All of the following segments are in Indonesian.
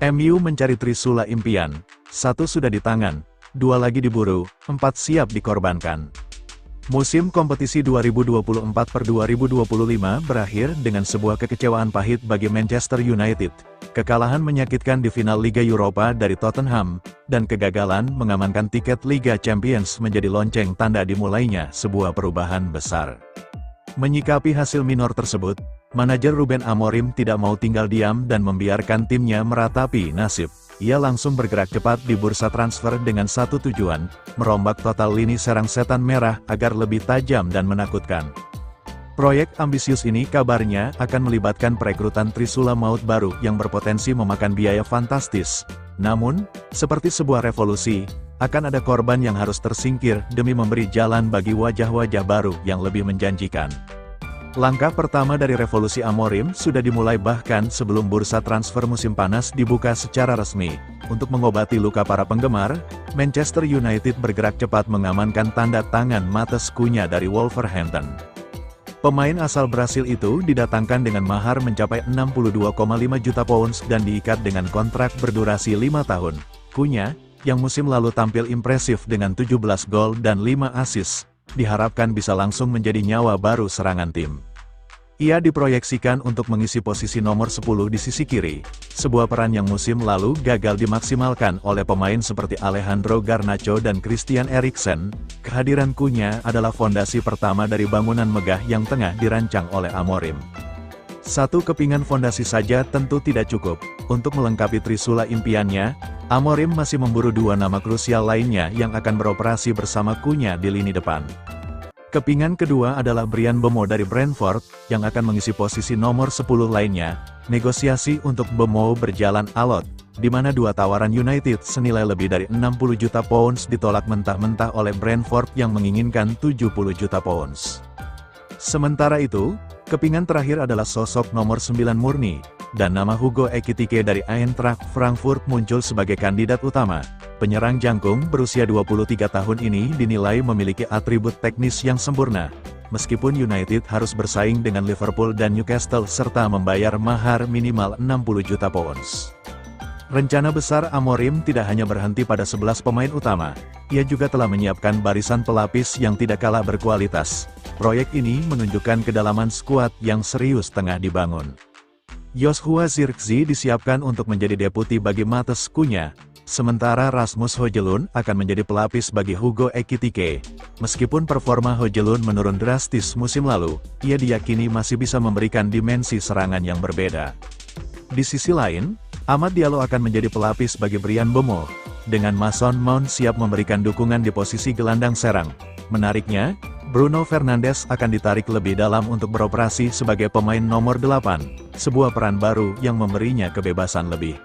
MU mencari trisula impian, 1 sudah di tangan, 2 lagi diburu, 4 siap dikorbankan. Musim kompetisi 2024-2025 berakhir dengan sebuah kekecewaan pahit bagi Manchester United. Kekalahan menyakitkan di final Liga Eropa dari Tottenham, dan kegagalan mengamankan tiket Liga Champions menjadi lonceng tanda dimulainya sebuah perubahan besar. Menyikapi hasil minor tersebut, manajer Ruben Amorim tidak mau tinggal diam dan membiarkan timnya meratapi nasib. Ia langsung bergerak cepat di bursa transfer dengan satu tujuan, merombak total lini serang setan merah agar lebih tajam dan menakutkan. Proyek ambisius ini kabarnya akan melibatkan perekrutan trisula maut baru yang berpotensi memakan biaya fantastis. Namun, seperti sebuah revolusi, akan ada korban yang harus tersingkir demi memberi jalan bagi wajah-wajah baru yang lebih menjanjikan. Langkah pertama dari revolusi Amorim sudah dimulai bahkan sebelum bursa transfer musim panas dibuka secara resmi. Untuk mengobati luka para penggemar, Manchester United bergerak cepat mengamankan tanda tangan Matheus Cunha dari Wolverhampton. Pemain asal Brasil itu didatangkan dengan mahar mencapai 62,5 juta pounds dan diikat dengan kontrak berdurasi 5 tahun. Cunha, yang musim lalu tampil impresif dengan 17 gol dan 5 assist, diharapkan bisa langsung menjadi nyawa baru serangan tim. Ia diproyeksikan untuk mengisi posisi nomor 10 di sisi kiri, sebuah peran yang musim lalu gagal dimaksimalkan oleh pemain seperti Alejandro Garnacho dan Christian Eriksen. Kehadiran Cunha adalah fondasi pertama dari bangunan megah yang tengah dirancang oleh Amorim. Satu kepingan fondasi saja tentu tidak cukup. Untuk melengkapi trisula impiannya, Amorim masih memburu 2 nama krusial lainnya yang akan beroperasi bersama Cunha di lini depan. Kepingan kedua adalah Bryan Mbeumo dari Brentford, yang akan mengisi posisi nomor 10 lainnya. Negosiasi untuk Mbeumo berjalan alot, di mana 2 tawaran United senilai lebih dari 60 juta pounds ditolak mentah-mentah oleh Brentford yang menginginkan 70 juta pounds. Sementara itu, kepingan terakhir adalah sosok nomor 9 murni, dan nama Hugo Ekitike dari Eintracht Frankfurt muncul sebagai kandidat utama. Penyerang jangkung berusia 23 tahun ini dinilai memiliki atribut teknis yang sempurna. Meskipun United harus bersaing dengan Liverpool dan Newcastle serta membayar mahar minimal 60 juta pounds. Rencana besar Amorim tidak hanya berhenti pada 11 pemain utama, ia juga telah menyiapkan barisan pelapis yang tidak kalah berkualitas. Proyek ini menunjukkan kedalaman skuad yang serius tengah dibangun. Joshua Zirkzee disiapkan untuk menjadi deputi bagi Matheus Cunha, sementara Rasmus Højlund akan menjadi pelapis bagi Hugo Ekitike. Meskipun performa Højlund menurun drastis musim lalu, ia diyakini masih bisa memberikan dimensi serangan yang berbeda. Di sisi lain, Amad Diallo akan menjadi pelapis bagi Bryan Mbeumo, dengan Mason Mount siap memberikan dukungan di posisi gelandang serang. Menariknya, Bruno Fernandes akan ditarik lebih dalam untuk beroperasi sebagai pemain nomor 8, sebuah peran baru yang memberinya kebebasan lebih.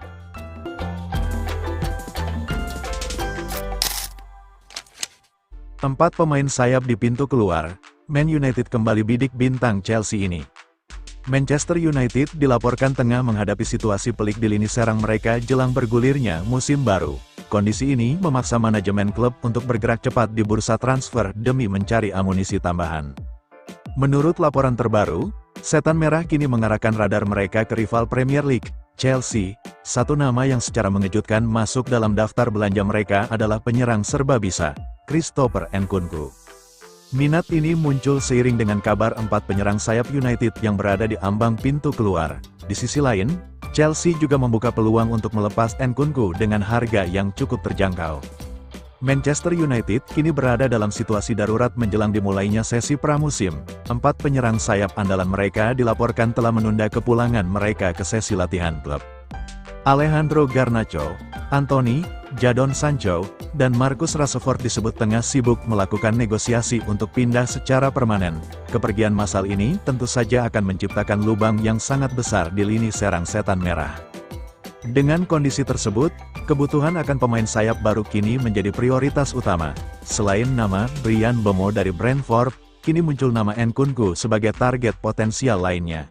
Tempat pemain sayap di pintu keluar, Man United kembali bidik bintang Chelsea ini. Manchester United dilaporkan tengah menghadapi situasi pelik di lini serang mereka jelang bergulirnya musim baru. Kondisi ini memaksa manajemen klub untuk bergerak cepat di bursa transfer demi mencari amunisi tambahan. Menurut laporan terbaru, Setan Merah kini mengarahkan radar mereka ke rival Premier League, Chelsea. Satu nama yang secara mengejutkan masuk dalam daftar belanja mereka adalah penyerang serba bisa, Christopher Nkunku. Minat ini muncul seiring dengan kabar 4 penyerang sayap United yang berada di ambang pintu keluar. Di sisi lain, Chelsea juga membuka peluang untuk melepas Nkunku dengan harga yang cukup terjangkau. Manchester United kini berada dalam situasi darurat menjelang dimulainya sesi pramusim. 4 penyerang sayap andalan mereka dilaporkan telah menunda kepulangan mereka ke sesi latihan klub. Alejandro Garnacho, Anthony, Jadon Sancho, dan Marcus Rashford disebut tengah sibuk melakukan negosiasi untuk pindah secara permanen. Kepergian massal ini tentu saja akan menciptakan lubang yang sangat besar di lini serang Setan Merah. Dengan kondisi tersebut, kebutuhan akan pemain sayap baru kini menjadi prioritas utama. Selain nama Bryan Mbeumo dari Brentford, kini muncul nama Nkunku sebagai target potensial lainnya.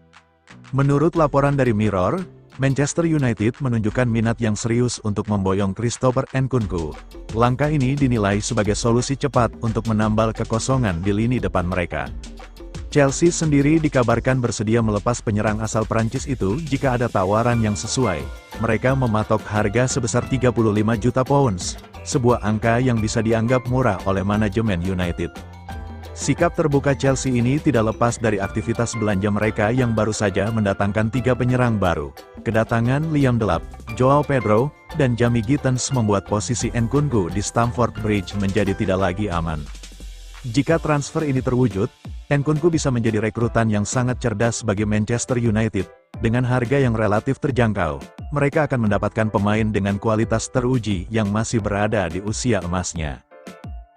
Menurut laporan dari Mirror, Manchester United menunjukkan minat yang serius untuk memboyong Christopher Nkunku. Langkah ini dinilai sebagai solusi cepat untuk menambal kekosongan di lini depan mereka. Chelsea sendiri dikabarkan bersedia melepas penyerang asal Prancis itu jika ada tawaran yang sesuai. Mereka mematok harga sebesar 35 juta pounds, sebuah angka yang bisa dianggap murah oleh manajemen United. Sikap terbuka Chelsea ini tidak lepas dari aktivitas belanja mereka yang baru saja mendatangkan 3 penyerang baru. Kedatangan Liam Delap, Joao Pedro, dan Jamie Gittens membuat posisi Nkunku di Stamford Bridge menjadi tidak lagi aman. Jika transfer ini terwujud, Nkunku bisa menjadi rekrutan yang sangat cerdas bagi Manchester United. Dengan harga yang relatif terjangkau, mereka akan mendapatkan pemain dengan kualitas teruji yang masih berada di usia emasnya.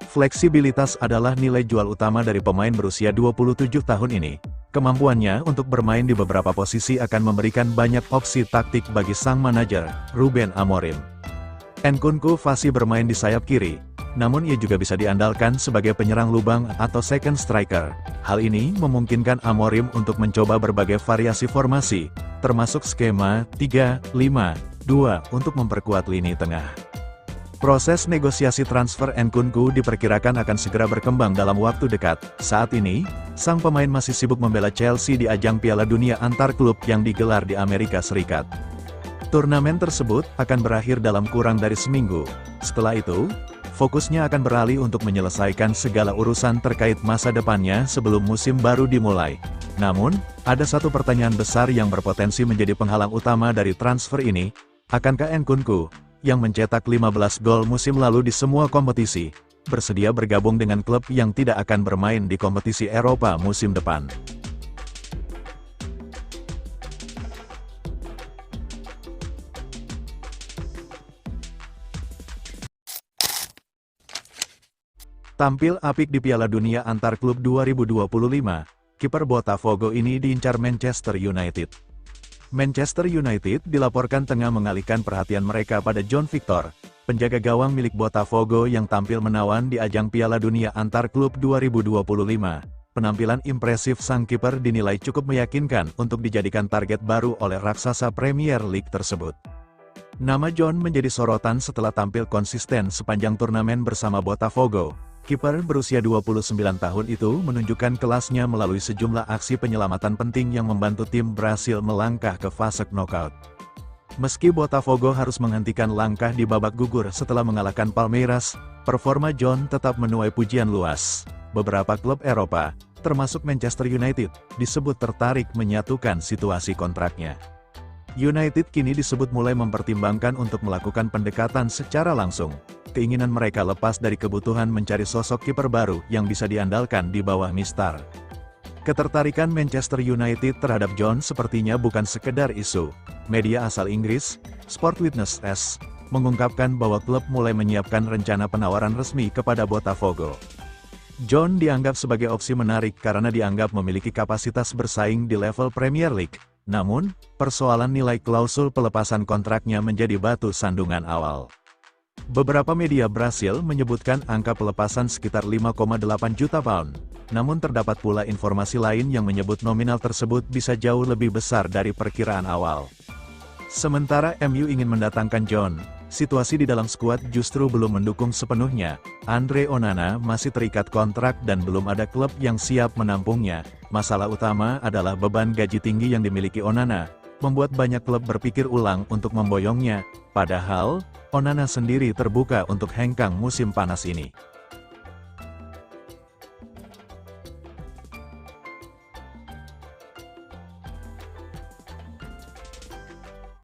Fleksibilitas adalah nilai jual utama dari pemain berusia 27 tahun ini. Kemampuannya untuk bermain di beberapa posisi akan memberikan banyak opsi taktik bagi sang manajer, Ruben Amorim. Nkunku fasih bermain di sayap kiri, namun ia juga bisa diandalkan sebagai penyerang lubang atau second striker. Hal ini memungkinkan Amorim untuk mencoba berbagai variasi formasi, termasuk skema 3-5-2 untuk memperkuat lini tengah. Proses negosiasi transfer Nkunku diperkirakan akan segera berkembang dalam waktu dekat. Saat ini, sang pemain masih sibuk membela Chelsea di ajang Piala Dunia antar klub yang digelar di Amerika Serikat. Turnamen tersebut akan berakhir dalam kurang dari seminggu. Setelah itu, fokusnya akan beralih untuk menyelesaikan segala urusan terkait masa depannya sebelum musim baru dimulai. Namun, ada satu pertanyaan besar yang berpotensi menjadi penghalang utama dari transfer ini. Akankah Nkunku, yang mencetak 15 gol musim lalu di semua kompetisi, bersedia bergabung dengan klub yang tidak akan bermain di kompetisi Eropa musim depan? Tampil apik di Piala Dunia antar klub 2025, kiper Botafogo ini diincar Manchester United. Manchester United dilaporkan tengah mengalihkan perhatian mereka pada John Victor, penjaga gawang milik Botafogo yang tampil menawan di ajang Piala Dunia antar klub 2025. Penampilan impresif sang kiper dinilai cukup meyakinkan untuk dijadikan target baru oleh raksasa Premier League tersebut. Nama John menjadi sorotan setelah tampil konsisten sepanjang turnamen bersama Botafogo. Kiper berusia 29 tahun itu menunjukkan kelasnya melalui sejumlah aksi penyelamatan penting yang membantu tim berhasil melangkah ke fase knockout. Meski Botafogo harus menghentikan langkah di babak gugur setelah mengalahkan Palmeiras, performa John tetap menuai pujian luas. Beberapa klub Eropa, termasuk Manchester United, disebut tertarik menyatukan situasi kontraknya. United kini disebut mulai mempertimbangkan untuk melakukan pendekatan secara langsung. Keinginan mereka lepas dari kebutuhan mencari sosok kiper baru yang bisa diandalkan di bawah Mistar. Ketertarikan Manchester United terhadap John sepertinya bukan sekedar isu. Media asal Inggris, Sport Witness S, mengungkapkan bahwa klub mulai menyiapkan rencana penawaran resmi kepada Botafogo. John dianggap sebagai opsi menarik karena dianggap memiliki kapasitas bersaing di level Premier League. Namun, persoalan nilai klausul pelepasan kontraknya menjadi batu sandungan awal. Beberapa media Brasil menyebutkan angka pelepasan sekitar 5,8 juta pound. Namun terdapat pula informasi lain yang menyebut nominal tersebut bisa jauh lebih besar dari perkiraan awal. Sementara MU ingin mendatangkan John, situasi di dalam skuad justru belum mendukung sepenuhnya. Andre Onana masih terikat kontrak dan belum ada klub yang siap menampungnya. Masalah utama adalah beban gaji tinggi yang dimiliki Onana, membuat banyak klub berpikir ulang untuk memboyongnya. Padahal, Onana sendiri terbuka untuk hengkang musim panas ini.